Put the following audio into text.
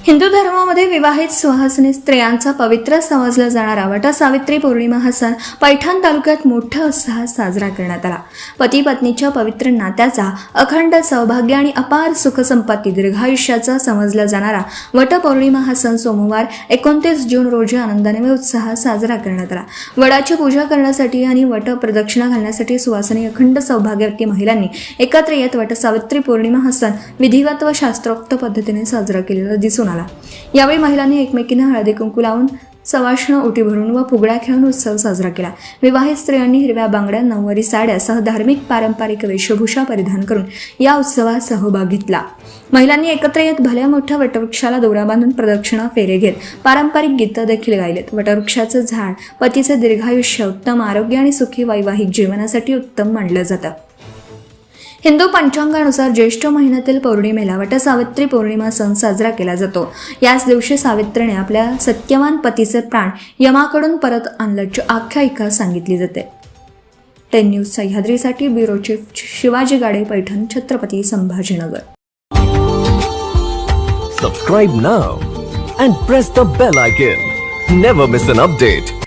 हिंदू धर्मामध्ये विवाहित सुहासिनी स्त्रियांचा पवित्र समजला जाणारा वटसावित्री पौर्णिमा हा सण पैठण तालुक्यात मोठ्या उत्साहात साजरा करण्यात आला। पती पत्नीच्या पवित्र नात्याचा अखंड सौभाग्य आणि अपार सुखसंपत्ती दीर्घायुष्याचा समजला जाणारा वटपौर्णिमा हा सण सोमवार 29 जून रोजी आनंदाने व उत्साहात साजरा करण्यात आला। वडाची पूजा करण्यासाठी आणि वट प्रदक्षिणा घालण्यासाठी सुवासिनी अखंड सौभाग्यवती महिलांनी एकत्र येत वटसावित्री पौर्णिमा हा सण विधिवत व शास्त्रोक्त पद्धतीने साजरा केलेला दिसून आला। यावेळी महिलांनी एकमेकींना हळदी कुंकू लावून सवाष्ण ओटी भरून व फुगड्या खेळून उत्सव साजरा केला। विवाहित स्त्रियांनी हिरव्या बांगड्या, नऊवारी साड्यासह धार्मिक पारंपरिक वेशभूषा परिधान करून या उत्सवात सहभाग घेतला। महिलांनी एकत्र येत भल्या मोठ्या वटवृक्षाला दोरा बांधून प्रदक्षिणा फेरे घेत पारंपरिक गीतं देखील गायलेत। वटवृक्षाचं झाड पतीचे दीर्घायुष्य, उत्तम आरोग्य आणि सुखी वैवाहिक जीवनासाठी उत्तम मानलं जातं। हिंदू पंचांगानुसार ज्येष्ठ महिन्यातील पौर्णिमेला वटसावित्री पौर्णिमा सण साजरा केला जातो। याच दिवशी सावित्रीने आपल्या सत्यवान पतीचे प्राण यमाकडून परत आणल्याची आख्यायिका सांगितली जाते। 10 न्यूज सह्याद्रीसाठी bureau chief Shivaji Gade, Paithan, Chhatrapati Sambhajinagar. Subscribe now and press the bell icon. Never miss an update.